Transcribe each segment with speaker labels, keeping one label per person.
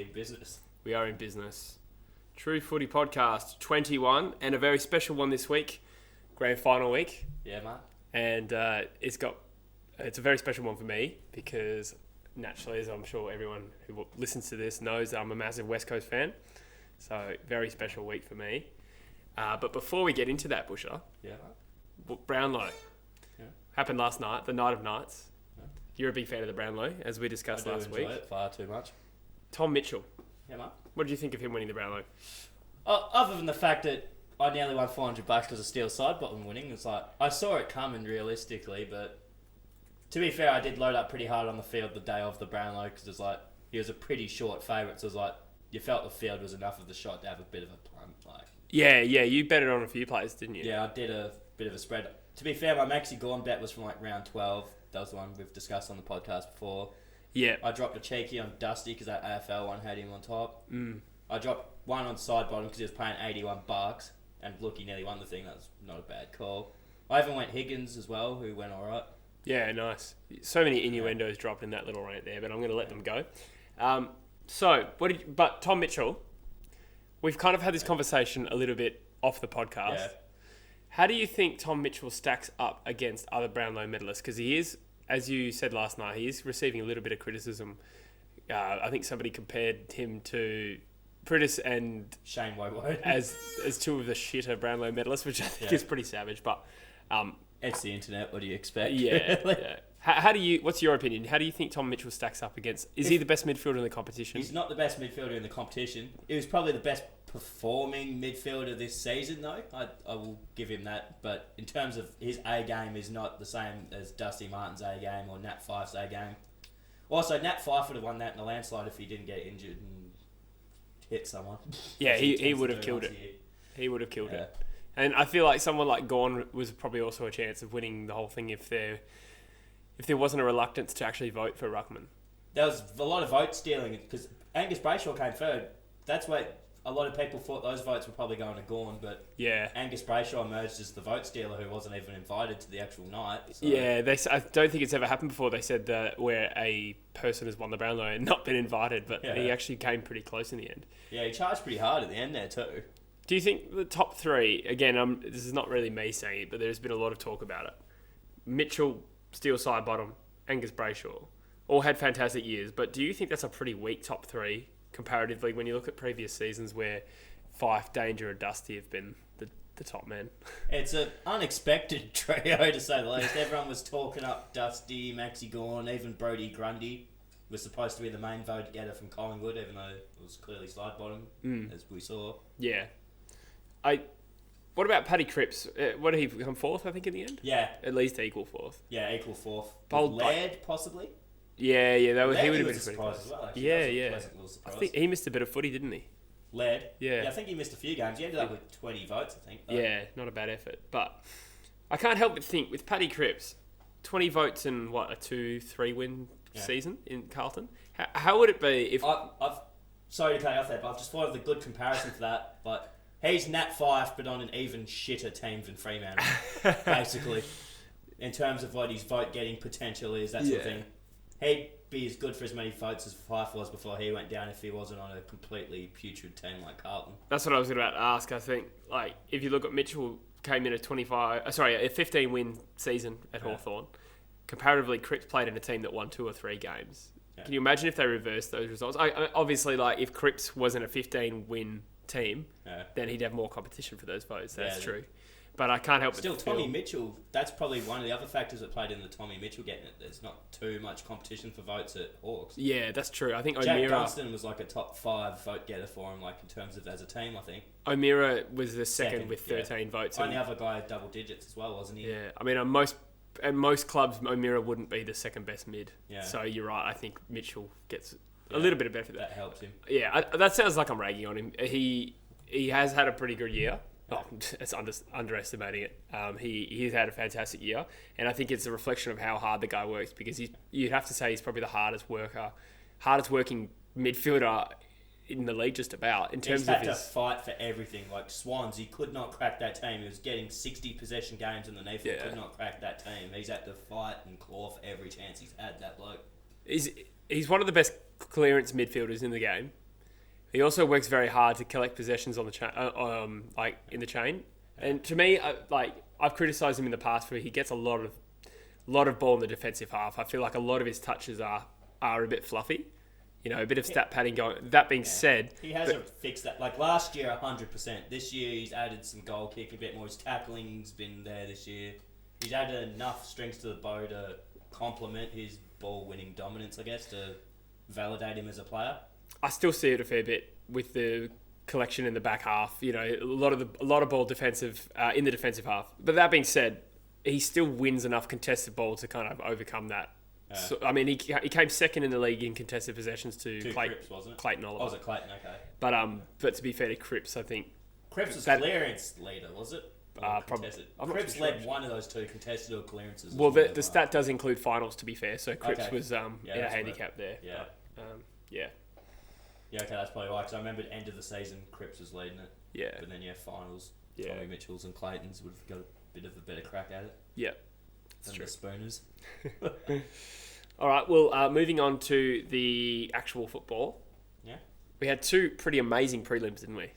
Speaker 1: in business.
Speaker 2: We are in business. True Footy Podcast 21, and a very special one this week, Grand Final week.
Speaker 1: Yeah, mate.
Speaker 2: And it's a very special one for me because naturally, as I'm sure everyone who listens to this knows, I'm a massive West Coast fan. So very special week for me. But before we get into that, Busher, Brownlow happened last night, the night of nights. Yeah. You're a big fan of the Brownlow, as we discussed last week. I
Speaker 1: enjoy it far too much.
Speaker 2: Tom Mitchell.
Speaker 1: Yeah, mate.
Speaker 2: What did you think of him winning the Brownlow?
Speaker 1: Other than the fact that I nearly won $400 because of Steel side bottom winning, it's like I saw it coming realistically, but to be fair, I did load up pretty hard on the field the day of the Brownlow because it's like he was a pretty short favourite, so it was like you felt the field was enough of the shot to have a bit of a punt. Like
Speaker 2: you betted on a few players, didn't you?
Speaker 1: Yeah, I did a bit of a spread. To be fair, my Maxi Gorn bet was from like round 12. That was the one we've discussed on the podcast before.
Speaker 2: Yeah.
Speaker 1: I dropped a cheeky on Dusty because that AFL one had him on top.
Speaker 2: Mm.
Speaker 1: I dropped one on side bottom because he was paying $81, and look, he nearly won the thing. That was not a bad call. I even went Higgins as well, who went all right.
Speaker 2: Yeah, nice. So many innuendos dropped in that little rant there, but I'm going to let them go. But Tom Mitchell, we've kind of had this conversation a little bit off the podcast.
Speaker 1: Yeah.
Speaker 2: How do you think Tom Mitchell stacks up against other Brownlow medalists? Because he is, as you said last night, he is receiving a little bit of criticism. I think somebody compared him to Pritis and
Speaker 1: Shane Wowo
Speaker 2: as two of the shitter Brownlow medalists, which I think is pretty savage. But
Speaker 1: it's the internet. What do you expect?
Speaker 2: Yeah. Yeah. How do you? What's your opinion? How do you think Tom Mitchell stacks up against? Is he the best midfielder in the competition?
Speaker 1: He's not the best midfielder in the competition. He was probably the best performing midfielder this season, though. I will give him that. But in terms of his A game, is not the same as Dusty Martin's A game or Nat Fyfe's A game. Also, Nat Fyfe would have won that in a landslide if he didn't get injured and hit someone.
Speaker 2: Yeah, he would have killed it. He would have killed it. And I feel like someone like Gorn was probably also a chance of winning the whole thing if there wasn't a reluctance to actually vote for Ruckman.
Speaker 1: There was a lot of vote stealing because Angus Brayshaw came third. That's why a lot of people thought those votes were probably going to Gorn, but Angus Brayshaw emerged as the vote stealer who wasn't even invited to the actual night. So.
Speaker 2: Yeah, I don't think it's ever happened before. They said that where a person has won the Brownlow and not been invited, but he actually came pretty close in the end.
Speaker 1: Yeah, he charged pretty hard at the end there too.
Speaker 2: Do you think the top three, again, this is not really me saying it, but there's been a lot of talk about it. Mitchell, Steel side bottom, Angus Brayshaw, all had fantastic years, but do you think that's a pretty weak top three comparatively when you look at previous seasons where Fyfe, Danger and Dusty have been the top men?
Speaker 1: It's an unexpected trio to say the least. Everyone was talking up Dusty, Maxi Gorn, even Brodie Grundy was supposed to be the main vote getter from Collingwood, even though it was clearly slide bottom, as we saw.
Speaker 2: Yeah. What about Paddy Cripps? What did he become fourth, I think, in the end?
Speaker 1: Yeah.
Speaker 2: At least equal fourth.
Speaker 1: Yeah, equal fourth.
Speaker 2: Bold
Speaker 1: Laird, possibly?
Speaker 2: Yeah, he would have been
Speaker 1: a surprise as well, actually.
Speaker 2: Yeah. I think he missed a bit of footy, didn't he?
Speaker 1: Laird?
Speaker 2: Yeah.
Speaker 1: I think he missed a few games. He ended up with 20 votes, I think. Though.
Speaker 2: Yeah, not a bad effort. But I can't help but think, with Paddy Cripps, 20 votes in, a 2-3 win season in Carlton? How would it be if...
Speaker 1: Sorry to cut you off there, but I've just thought of the good comparison for that. But he's Nat Fyfe, but on an even shitter team than Fremantle, basically. In terms of what his vote-getting potential is, that sort of thing. He'd be as good for as many votes as Fyfe was before he went down if he wasn't on a completely putrid team like Carlton.
Speaker 2: That's what I was about to ask. I think, if you look at Mitchell, came in a 15-win season at Hawthorn. Comparatively, Cripps played in a team that won 2 or 3 games. Yeah. Can you imagine if they reversed those results? Obviously, if Cripps wasn't a 15-win team, then he'd have more competition for those votes. That's true. But I can't help but feel...
Speaker 1: Tommy Mitchell, that's probably one of the other factors that played in the Tommy Mitchell getting it. There's not too much competition for votes at Hawks.
Speaker 2: Yeah, that's true. I think
Speaker 1: Jack
Speaker 2: O'Meara...
Speaker 1: Dunstan was like a top 5 vote getter for him, in terms of as a team, I think.
Speaker 2: O'Meara was the second with 13 votes.
Speaker 1: And the other guy had double digits as well, wasn't he?
Speaker 2: Yeah, I mean, at most clubs, O'Meara wouldn't be the second best mid. Yeah. So you're right. I think Mitchell gets a little bit of benefit.
Speaker 1: That helps him.
Speaker 2: Yeah, that sounds like I'm ragging on him. He has had a pretty good year. Oh, it's underestimating it. He's had a fantastic year, and I think it's a reflection of how hard the guy works, because you'd have to say he's probably the hardest working midfielder in the league, just about, in terms of his...
Speaker 1: He's had to fight for everything. Like Swans, he could not crack that team. He was getting 60 possession games underneath him. Could not crack that team. He's had to fight and claw for every chance he's had, that bloke.
Speaker 2: He's one of the best clearance midfielders in the game. He also works very hard to collect possessions on the like in the chain. And to me, I've criticised him in the past for he gets a lot of ball in the defensive half. I feel like a lot of his touches are a bit fluffy. A bit of stat padding going. That being said,
Speaker 1: he hasn't fixed that. Like last year, 100%. This year, he's added some goal kick a bit more. His tackling's been there this year. He's added enough strings to the bow to complement his ball-winning dominance, I guess, to validate him as a player.
Speaker 2: I still see it a fair bit with the collection in the back half. A lot of ball defensive in the defensive half. But that being said, he still wins enough contested ball to kind of overcome that. So, I mean, he came second in the league in contested possessions to
Speaker 1: Cripps, wasn't it?
Speaker 2: Clayton Oliver.
Speaker 1: Oh, was it Clayton? Okay.
Speaker 2: But to be fair to Cripps, I think
Speaker 1: Cripps was clearance leader, was it?
Speaker 2: Probably.
Speaker 1: Cripps led one of those two, contested or clearances.
Speaker 2: Well, the stat does include finals, to be fair. So Cripps was in a handicap there.
Speaker 1: Yeah.
Speaker 2: Yeah.
Speaker 1: Yeah, okay, that's probably right. Because I remember at the end of the season, Cripps was leading it.
Speaker 2: Yeah.
Speaker 1: But then, finals, Tommy Mitchell's and Clayton's would have got a bit of a better crack at it.
Speaker 2: Yeah.
Speaker 1: Than the Spooners.
Speaker 2: All right, well, moving on to the actual football.
Speaker 1: Yeah.
Speaker 2: We had two pretty amazing prelims, didn't we?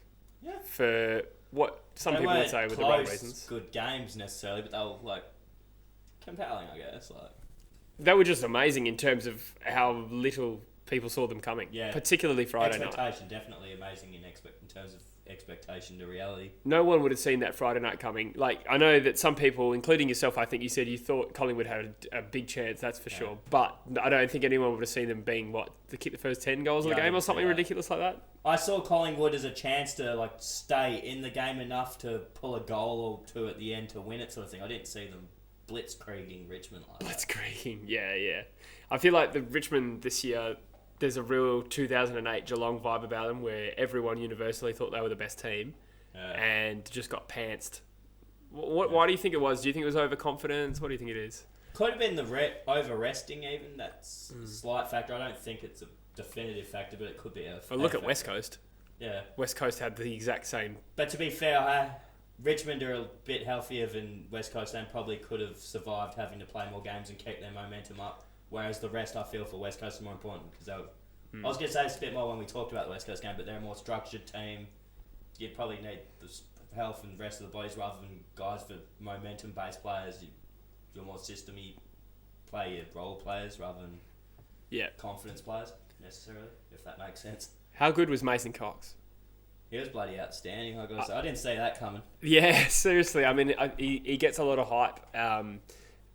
Speaker 1: Yeah.
Speaker 2: For what some people would say were the wrong reasons.
Speaker 1: Good games necessarily, but they were, compelling, I guess.
Speaker 2: They were just amazing in terms of how little people saw them coming. Yeah. Particularly Friday night.
Speaker 1: Expectation, definitely amazing in terms of expectation to reality.
Speaker 2: No one would have seen that Friday night coming. I know that some people, including yourself, I think you said you thought Collingwood had a big chance, that's for sure. But I don't think anyone would have seen them being, to kick the first 10 goals of the game or something ridiculous like that.
Speaker 1: I saw Collingwood as a chance to, stay in the game enough to pull a goal or two at the end to win it sort of thing. I didn't see them blitzkrieging Richmond like that.
Speaker 2: Blitzkrieging, yeah. I feel like the Richmond this year, there's a real 2008 Geelong vibe about them where everyone universally thought they were the best team and just got pantsed. Why do you think it was? Do you think it was overconfidence? What do you think it is?
Speaker 1: Could have been the over-resting even. That's a slight factor. I don't think it's a definitive factor, but it could be a factor.
Speaker 2: Look at West Coast.
Speaker 1: Yeah.
Speaker 2: West Coast had the exact same.
Speaker 1: But to be fair, Richmond are a bit healthier than West Coast and probably could have survived having to play more games and keep their momentum up. Whereas the rest, I feel, for West Coast is more important because I was going to say this a bit more when we talked about the West Coast game, but they're a more structured team. You probably need the health and rest of the bodies rather than guys for momentum-based players. You're more system-y, play your role players rather than confidence players necessarily, if that makes sense.
Speaker 2: How good was Mason Cox?
Speaker 1: He was bloody outstanding, I got to say. I didn't see that coming.
Speaker 2: Yeah, seriously. I mean, he gets a lot of hype.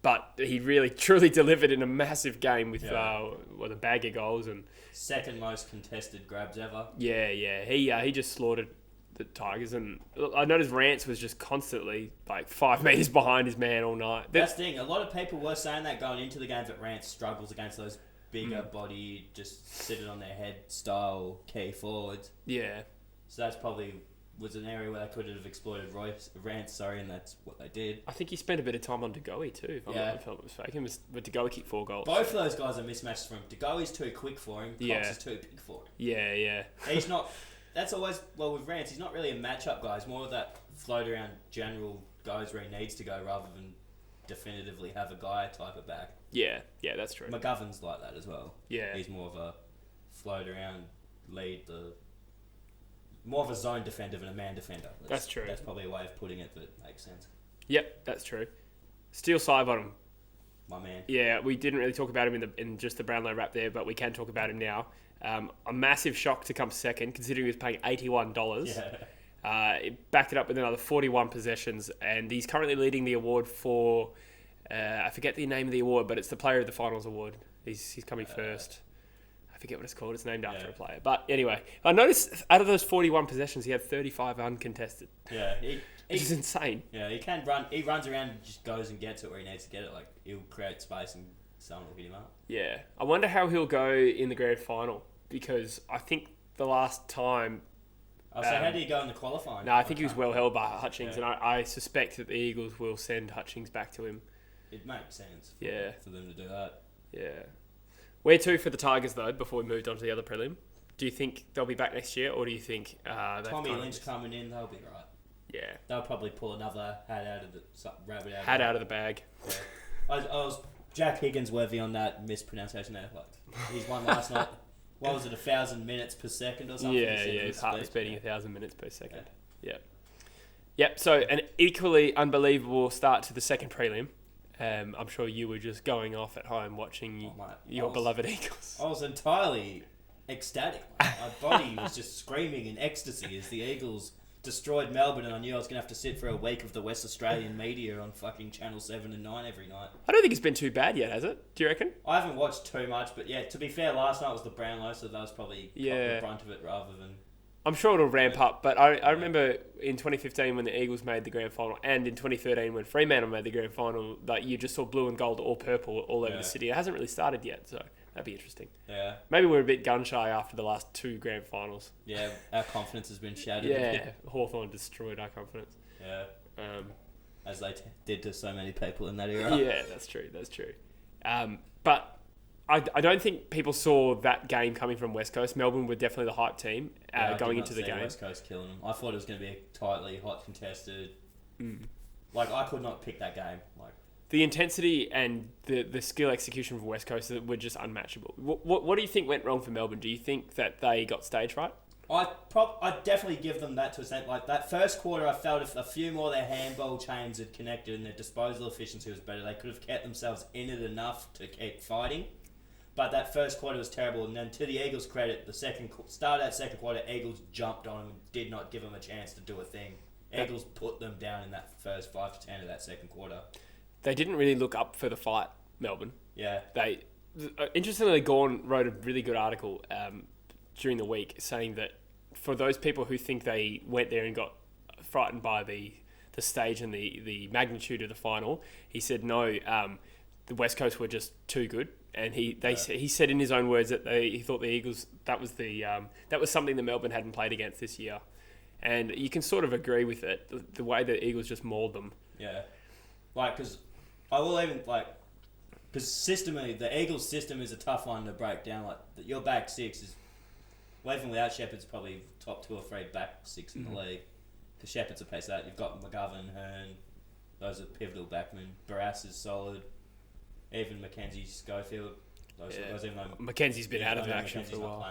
Speaker 2: But he really, truly delivered in a massive game with a bag of goals and
Speaker 1: second most contested grabs ever.
Speaker 2: Yeah. He just slaughtered the Tigers, and I noticed Rance was just constantly 5 meters behind his man all night.
Speaker 1: That's the thing. A lot of people were saying that going into the game that Rance struggles against those bigger body, just sitting on their head style key forwards.
Speaker 2: Yeah.
Speaker 1: So that's probably was an area where they could have exploited Rance, and that's what they did.
Speaker 2: I think he spent a bit of time on Degoe too, if I'm not mistaken. But Degoe kicked 4 goals.
Speaker 1: Both of those guys are mismatched for him. Degoe's too quick for him. Cox is too big for him.
Speaker 2: Yeah.
Speaker 1: He's not... That's always... Well, with Rance, he's not really a matchup guy. He's more of that float around general goes where he needs to go rather than definitively have a guy type of back.
Speaker 2: Yeah, that's true.
Speaker 1: McGovern's like that as well.
Speaker 2: Yeah.
Speaker 1: He's more of a float around, lead the... More of a zone defender than a man defender.
Speaker 2: That's true.
Speaker 1: That's probably a way of putting it that makes sense.
Speaker 2: Yep, that's true. Steel Sidebottom.
Speaker 1: My man.
Speaker 2: Yeah, we didn't really talk about him in just the Brownlow wrap there, but we can talk about him now. A massive shock to come second, considering he was paying $81.
Speaker 1: Yeah.
Speaker 2: Backed it up with another 41 possessions, and he's currently leading the award for... I forget the name of the award, but it's the Player of the Finals award. He's coming first. I forget what it's called. It's named after a player. But anyway, I noticed out of those 41 possessions, he had 35 uncontested.
Speaker 1: Yeah.
Speaker 2: Which is insane.
Speaker 1: Yeah, he can run. He runs around and just goes and gets it where he needs to get it. He'll create space and someone will hit him up.
Speaker 2: Yeah. I wonder how he'll go in the grand final because I think the last time...
Speaker 1: So how did he go in the qualifying?
Speaker 2: No, I think he was well held by Hutchings, and I suspect that the Eagles will send Hutchings back to him.
Speaker 1: It makes sense for them to do that.
Speaker 2: Yeah. Where to for the Tigers, though, before we moved on to the other prelim? Do you think they'll be back next year, or do you think...
Speaker 1: Tommy Lynch coming in, they'll be right.
Speaker 2: Yeah.
Speaker 1: They'll probably pull another rabbit
Speaker 2: out of the bag.
Speaker 1: Yeah. I was Jack Higgins worthy on that mispronunciation there. He's won last night. what was it, 1,000 minutes per second or something?
Speaker 2: Yeah, his heart was beating 1,000 minutes per second. Yeah. Yep, so an equally unbelievable start to the second prelim. I'm sure you were just going off at home watching your beloved Eagles.
Speaker 1: I was entirely ecstatic. My body was just screaming in ecstasy as the Eagles destroyed Melbourne, and I knew I was going to have to sit for a week of the West Australian media on fucking Channel 7 and 9 every night.
Speaker 2: I don't think it's been too bad yet, has it? Do you reckon?
Speaker 1: I haven't watched too much, but yeah, to be fair, last night was the Brownlow, so that was probably the brunt of it rather than...
Speaker 2: I'm sure it'll ramp up, but I remember in 2015 when the Eagles made the grand final, and in 2013 when Fremantle made the grand final, that you just saw blue and gold or purple all over the city. It hasn't really started yet, so that'd be interesting.
Speaker 1: Yeah.
Speaker 2: Maybe we're a bit gun-shy after the last 2 grand finals.
Speaker 1: Yeah, our confidence has been shattered.
Speaker 2: Yeah, Hawthorn destroyed our confidence.
Speaker 1: Yeah. As they did to so many people in that era.
Speaker 2: Yeah, that's true. But I don't think people saw that game coming from West Coast. Melbourne were definitely the hype team going into the game.
Speaker 1: West Coast killing them. I thought it was going to be a tightly hot contested. Like, I could not pick that game. Like,
Speaker 2: the intensity and the skill execution from West Coast were just unmatchable. What do you think went wrong for Melbourne? Do you think that they got stage right?
Speaker 1: I'd definitely give them that to a extent. Like, that first quarter, I felt if a few more of their handball chains had connected and their disposal efficiency was better, they could have kept themselves in it enough to keep fighting. But that first quarter was terrible, and then to the Eagles' credit, the start of that second quarter, Eagles jumped on them and did not give them a chance to do a thing. Eagles put them down in that first 5 to 10 of that second quarter.
Speaker 2: They didn't really look up for the fight, Melbourne.
Speaker 1: Yeah.
Speaker 2: Interestingly, Gorn wrote a really good article during the week saying that for those people who think they went there and got frightened by the stage and the magnitude of the final, he said no, the West Coast were just too good. And he said in his own words that he thought the Eagles, that was something that Melbourne hadn't played against this year, and you can sort of agree with it, the way the Eagles just mauled them.
Speaker 1: Yeah, because systemically the Eagles' system is a tough one to break down. Like, your back six is, even without Shepherd's, probably top 2 or 3 back six in the league. Because Shepherd's a piece of that. You've got McGovern, Hearn, those are pivotal backmen. Barras is solid. Even Mackenzie, Schofield. Even though
Speaker 2: Mackenzie's been out of action for a while.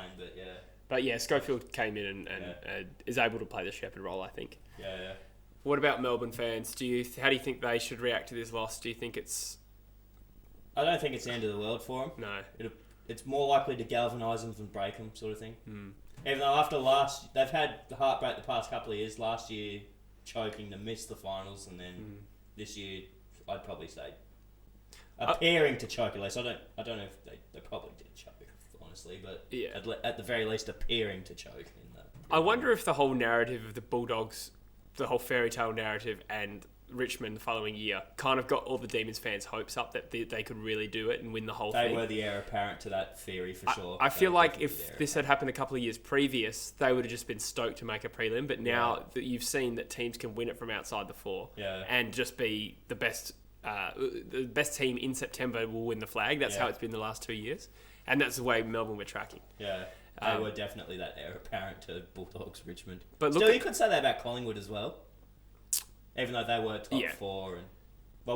Speaker 2: But yeah, Schofield came in and is able to play the Shepherd role, I think.
Speaker 1: Yeah.
Speaker 2: What about Melbourne fans? How do you think they should react to this loss? Do you think it's...
Speaker 1: I don't think it's the end of the world for them.
Speaker 2: No.
Speaker 1: It's more likely to galvanise them than break them, sort of thing. Even though after they've had the heartbreak the past couple of years. Last year, choking to miss the finals, and then this year, I'd probably say... appearing to choke, at least. I don't know if they probably did choke, honestly, but at the very least appearing to choke.
Speaker 2: I wonder if the whole narrative of the Bulldogs, the whole fairy tale narrative, and Richmond the following year kind of got all the Demons fans' hopes up that they could really do it and win the whole thing.
Speaker 1: They were the heir apparent to that theory, for sure.
Speaker 2: I feel like if this had happened a couple of years previous, they would have just been stoked to make a prelim, but now that you've seen that teams can win it from outside the 4 and just be the best team in September will win the flag. That's how it's been the last 2 years, and that's the way Melbourne were tracking.
Speaker 1: Yeah, they were definitely that heir apparent to Bulldogs, Richmond.
Speaker 2: But
Speaker 1: still, you could say that about Collingwood as well, even though they were top 4.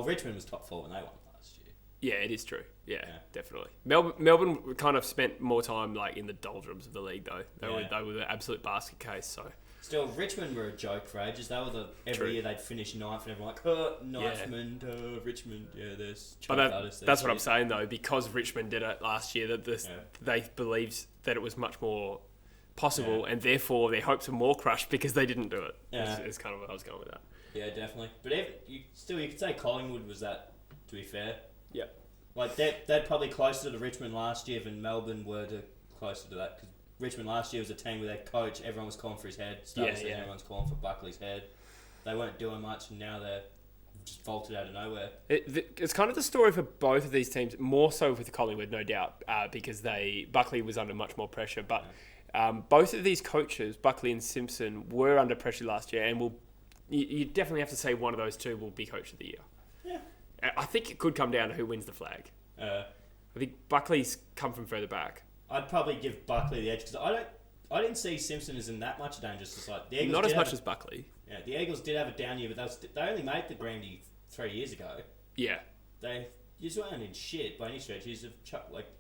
Speaker 1: Richmond was top 4 when they won last year.
Speaker 2: Yeah, it is true. Yeah. Definitely. Melbourne kind of spent more time like in the doldrums of the league, though. They were the absolute basket case. So.
Speaker 1: Still, Richmond were a joke for ages. They were every year they'd finish 9th, and everyone Richmond, there's.
Speaker 2: But that's what I'm saying though, because Richmond did it last year, that they believed that it was much more possible, and therefore their hopes were more crushed because they didn't do it. Yeah, is kind of what I was going with that.
Speaker 1: Yeah, definitely. But you could say Collingwood was that. To be fair,
Speaker 2: like
Speaker 1: they're probably closer to Richmond last year than Melbourne were closer to that, because Richmond last year was a team with their coach, everyone was calling for his head. Everyone's calling for Buckley's head. They weren't doing much, and now they're just vaulted out of nowhere.
Speaker 2: It's kind of the story for both of these teams, more so with Collingwood, no doubt, because Buckley was under much more pressure. But both of these coaches, Buckley and Simpson, were under pressure last year, and you definitely have to say one of those two will be Coach of the Year. Yeah, I think it could come down to who wins the flag. I think Buckley's come from further back.
Speaker 1: I'd probably give Buckley the edge, because I didn't see Simpson as in that much danger. Just like the Eagles
Speaker 2: not as much as Buckley.
Speaker 1: Yeah, the Eagles did have a down year, but they only made the Grandy 3 years ago.
Speaker 2: Yeah,
Speaker 1: they You just weren't in shit by any stretch. You just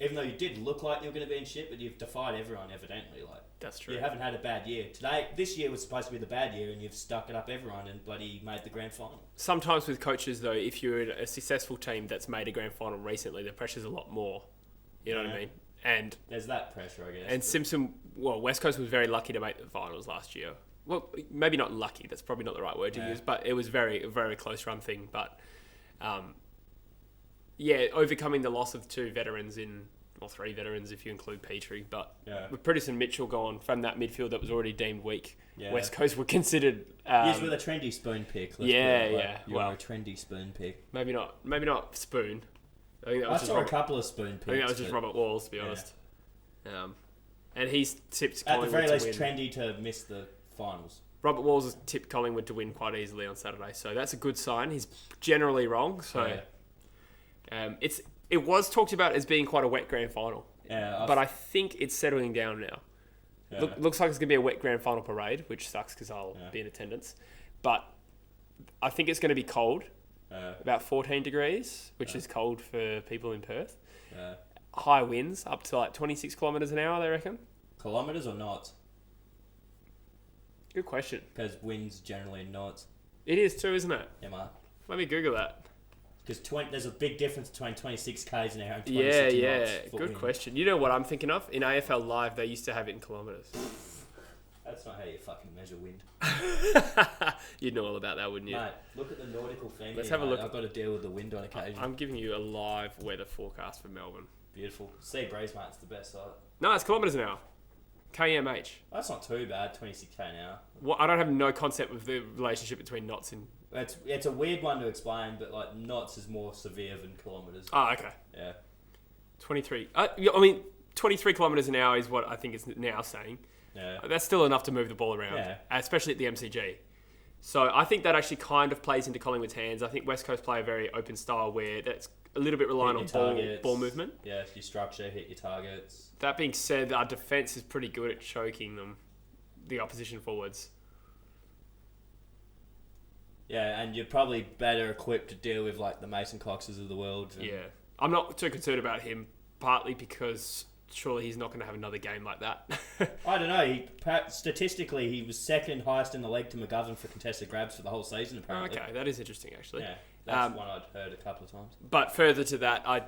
Speaker 1: even though you did look like you were going to be in shit, but you've defied everyone evidently. Like
Speaker 2: That's true.
Speaker 1: You haven't had a bad year. This year was supposed to be the bad year, and you've stuck it up everyone and bloody made the grand final.
Speaker 2: Sometimes with coaches though, if you're a successful team that's made a grand final recently, the pressure's a lot more. You know what I mean? And
Speaker 1: there's that pressure, I guess.
Speaker 2: And Simpson, West Coast was very lucky to make the finals last year. Well, maybe not lucky. That's probably not the right word to use, but it was a very close run thing. But overcoming the loss of 2 veterans or 3 veterans if you include Petrie. But with Priddis and Mitchell gone from that midfield that was already deemed weak, West Coast were considered.
Speaker 1: Yes, with a trendy spoon pick.
Speaker 2: You were
Speaker 1: a trendy spoon pick.
Speaker 2: Maybe not spoon. I think that was
Speaker 1: a couple of spoon picks.
Speaker 2: I think that was just Robert Walls, to be honest. And he's tipped Collingwood
Speaker 1: at the very least
Speaker 2: to win.
Speaker 1: trendy to miss the finals.
Speaker 2: Robert Walls has tipped Collingwood to win quite easily on Saturday, so that's a good sign. He's generally wrong, so it was talked about as being quite a wet grand final. But I think it's settling down now. Looks like it's going to be a wet grand final parade, which sucks because I'll be in attendance. But I think it's going to be cold. About 14 degrees, which is cold for people in Perth. High winds, up to like 26 kilometres an hour, they reckon.
Speaker 1: Kilometres or knots?
Speaker 2: Good question.
Speaker 1: Because winds generally in knots.
Speaker 2: It is too, isn't it?
Speaker 1: Yeah, mate.
Speaker 2: Let me Google that.
Speaker 1: Because there's a big difference between 26 k's an hour and 26 knots.
Speaker 2: Good question. You know what I'm thinking of? In AFL Live, they used to have it in kilometres.
Speaker 1: That's not how you fucking measure wind.
Speaker 2: You'd know all about that, wouldn't you?
Speaker 1: Mate, look at the nautical thing.
Speaker 2: Let's have a look.
Speaker 1: I've got to deal with the wind on occasion.
Speaker 2: I'm giving you a live weather forecast for Melbourne.
Speaker 1: Beautiful. Sea breeze, mate. It's the best side.
Speaker 2: No, it's kilometres an hour. KMH.
Speaker 1: That's not too bad, 26k an hour.
Speaker 2: Well, I don't have no concept of the relationship between knots and...
Speaker 1: It's a weird one to explain, but like knots is more severe than kilometres.
Speaker 2: Oh, okay.
Speaker 1: Yeah.
Speaker 2: 23 kilometres an hour is what I think it's now saying.
Speaker 1: Yeah.
Speaker 2: That's still enough to move the ball around, especially at the MCG. So I think that actually kind of plays into Collingwood's hands. I think West Coast play a very open style where that's a little bit reliant on ball movement.
Speaker 1: Yeah, your structure, hit your targets.
Speaker 2: That being said, our defence is pretty good at choking the opposition forwards.
Speaker 1: Yeah, and you're probably better equipped to deal with like the Mason Coxes of the world.
Speaker 2: Yeah. I'm not too concerned about him, partly because... surely he's not going to have another game like that.
Speaker 1: I don't know. Statistically, he was second highest in the league to McGovern for contested grabs for the whole season, apparently.
Speaker 2: Okay, that is interesting, actually.
Speaker 1: Yeah, that's one I'd heard a couple of times.
Speaker 2: But further to that, I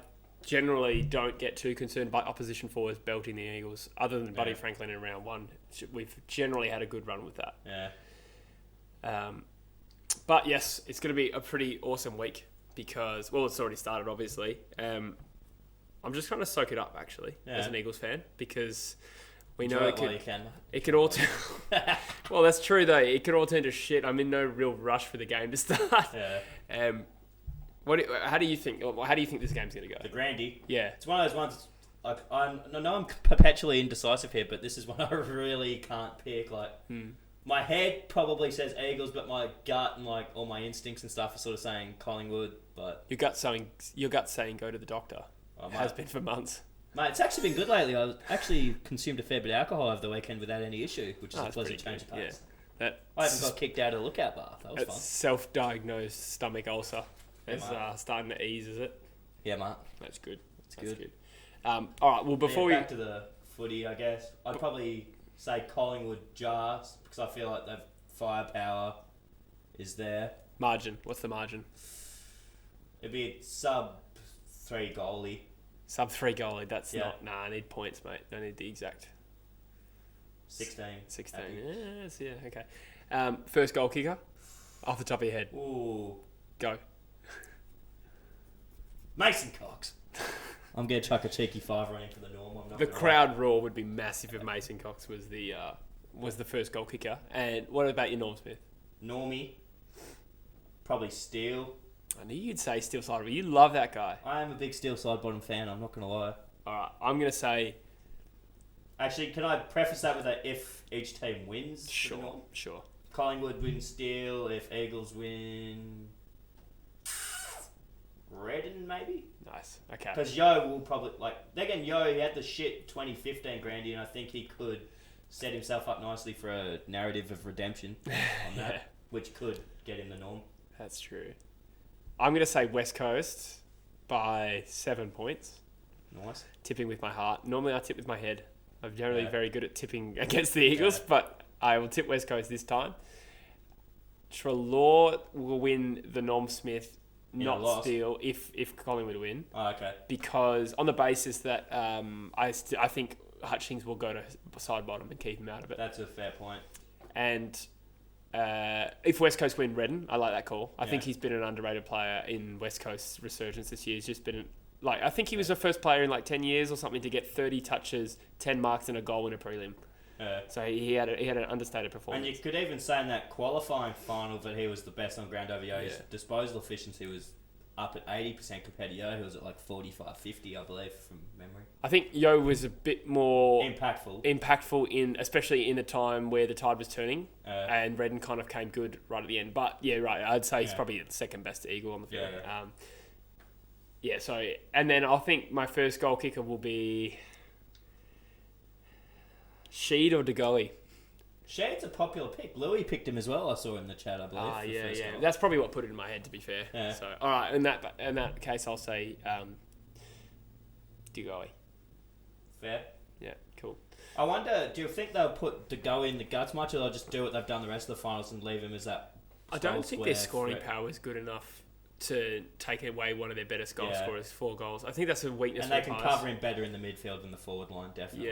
Speaker 2: generally don't get too concerned by opposition forwards belting the Eagles. Other than Buddy Franklin in round 1, we've generally had a good run with that.
Speaker 1: Yeah.
Speaker 2: But yes, it's going to be a pretty awesome week because, well, it's already started, obviously. I'm just trying to soak it up, actually, as an Eagles fan, because we know it could all turn... Well, that's true, though. It could all turn to shit. I'm in no real rush for the game to start.
Speaker 1: Yeah.
Speaker 2: How do you think this game's going to go?
Speaker 1: The Grandy?
Speaker 2: Yeah.
Speaker 1: It's one of those ones... Like, I'm perpetually indecisive here, but this is one I really can't pick. Like, my head probably says Eagles, but my gut and like all my instincts and stuff are sort of saying Collingwood. But
Speaker 2: your gut's saying go to the doctor. It has been for months.
Speaker 1: Mate, it's actually been good lately. I actually consumed a fair bit of alcohol over the weekend without any issue, which is a pleasant change of pace. Yeah. I haven't got kicked out of the lookout bar. That was fun.
Speaker 2: Self-diagnosed stomach ulcer. It's starting to ease, is it?
Speaker 1: Yeah, mate.
Speaker 2: That's good.
Speaker 1: That's good.
Speaker 2: All right, well, before
Speaker 1: back to the footy, I guess, I'd probably say Collingwood just because I feel like the firepower is there.
Speaker 2: Margin. What's the margin?
Speaker 1: It'd be sub-3 goalie.
Speaker 2: Sub-3 goalie. That's not... Nah, I need points, mate. I need the exact...
Speaker 1: 16.
Speaker 2: 16. Yes, yeah, okay. First goal kicker? Off the top of your head.
Speaker 1: Ooh.
Speaker 2: Go.
Speaker 1: Mason Cox. I'm going to chuck a cheeky fiver on him for the norm.
Speaker 2: The crowd roar would be massive if Mason Cox was the first goal kicker. And what about your Norm Smith?
Speaker 1: Normie. Probably Steele.
Speaker 2: I knew you'd say Steele side, but you love that guy.
Speaker 1: I am a big Steele side bottom fan, I'm not going to lie.
Speaker 2: Alright, I'm going to say...
Speaker 1: Actually, can I preface that with a if each team wins?
Speaker 2: Sure.
Speaker 1: Collingwood wins Steele, if Eagles win... Redden, maybe?
Speaker 2: Nice, okay.
Speaker 1: Because Yo will probably... Again, Yo, he had the shit 2015 Grandy, and I think he could set himself up nicely for a narrative of redemption on that, which could get him the norm.
Speaker 2: That's true. I'm going to say West Coast, by 7 points.
Speaker 1: Nice.
Speaker 2: Tipping with my heart. Normally I tip with my head. I'm generally
Speaker 1: Yeah.
Speaker 2: very good at tipping against the Eagles, but I will tip West Coast this time. Trelaw will win the Norm Smith, not Steele, if Collingwood win.
Speaker 1: Oh, okay.
Speaker 2: Because on the basis that I think Hutchings will go to side bottom and keep him out of it.
Speaker 1: That's a fair point.
Speaker 2: And if West Coast win Redden, I like that call. I think he's been an underrated player in West Coast's resurgence this year. He's just been... I think he was the first player in 10 years or something to get 30 touches, 10 marks and a goal in a prelim. So he had an understated performance. And
Speaker 1: you could even say in that qualifying final that he was the best on ground over Yo. His disposal efficiency was up at 80% compared to Yo, who was at 45-50, I believe, from memory.
Speaker 2: I think Yo was a bit more
Speaker 1: impactful
Speaker 2: especially in a time where the tide was turning, and Redden kind of came good right at the end. But I'd say he's probably the second best Eagle on the field. And then I think my first goal kicker will be Sheed or DeGoey.
Speaker 1: Sheed's a popular pick. Louis picked him as well, I saw in the chat, I believe.
Speaker 2: Goal. That's probably what put it in my head, to be fair. Yeah. So, all right, in that case, I'll say DeGoey.
Speaker 1: Fair.
Speaker 2: Yeah, cool.
Speaker 1: I wonder, do you think they'll put DeGoey in the guts much, or they'll just do what they've done the rest of the finals and leave him as that?
Speaker 2: I don't think their scoring power is good enough to take away one of their better goal scorers, 4 goals. I think that's a weakness for the Pies.
Speaker 1: And they can cover him better in the midfield than the forward line, definitely.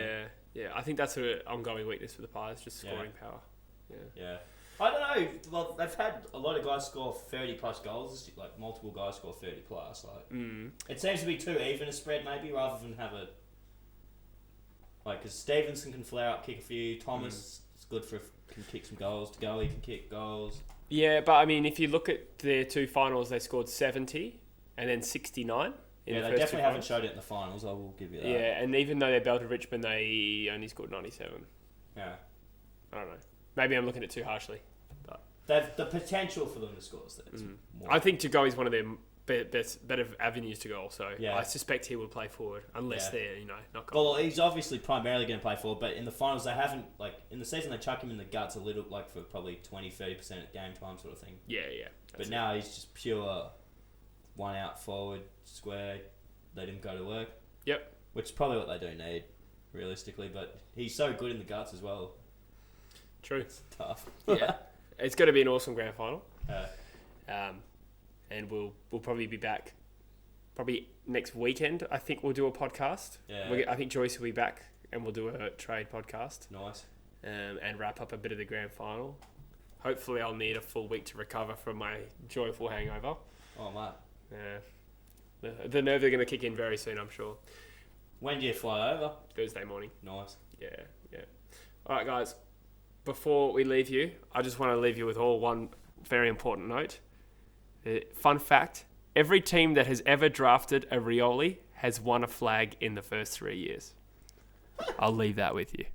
Speaker 2: Yeah. I think that's an ongoing weakness for the Pies, just scoring power.
Speaker 1: Yeah. I don't know. Well, they've had a lot of guys score 30-plus goals, multiple guys score 30-plus. It seems to be too even a spread, maybe, rather than have a... because Stevenson can flare up, kick a few. Thomas is good can kick some goals. DeGoey can kick goals.
Speaker 2: Yeah, but I mean, if you look at their 2 finals, they scored 70 and then 69.
Speaker 1: They definitely haven't showed it in the finals, I will give you that.
Speaker 2: Yeah, and even though they belted Richmond, they only scored 97.
Speaker 1: Yeah.
Speaker 2: I don't know. Maybe I'm looking at it too harshly. But
Speaker 1: they've the potential for them to score.
Speaker 2: I think to go is one of their better avenues to go, so I suspect he will play forward, unless they're, not going.
Speaker 1: Well, he's obviously primarily going to play forward, but in the finals they haven't, in the season they chuck him in the guts a little, for probably 20-30% at game time sort of thing.
Speaker 2: Yeah.
Speaker 1: But now he's just pure one out forward, square, let him go to work.
Speaker 2: Yep.
Speaker 1: Which is probably what they do need, realistically, but he's so good in the guts as well.
Speaker 2: True.
Speaker 1: It's tough.
Speaker 2: Yeah. It's going to be an awesome grand final. And we'll probably be back next weekend. I think we'll do a podcast.
Speaker 1: Yeah.
Speaker 2: I think Joyce will be back and we'll do a trade podcast.
Speaker 1: Nice.
Speaker 2: And wrap up a bit of the grand final. Hopefully I'll need a full week to recover from my joyful hangover.
Speaker 1: Oh, mate.
Speaker 2: Yeah. The nerves are going to kick in very soon, I'm sure.
Speaker 1: When do you fly over?
Speaker 2: Thursday morning.
Speaker 1: Nice.
Speaker 2: Yeah. All right, guys. Before we leave you, I just want to leave you with one very important note. Fun fact, every team that has ever drafted a Rioli has won a flag in the first 3 years. I'll leave that with you.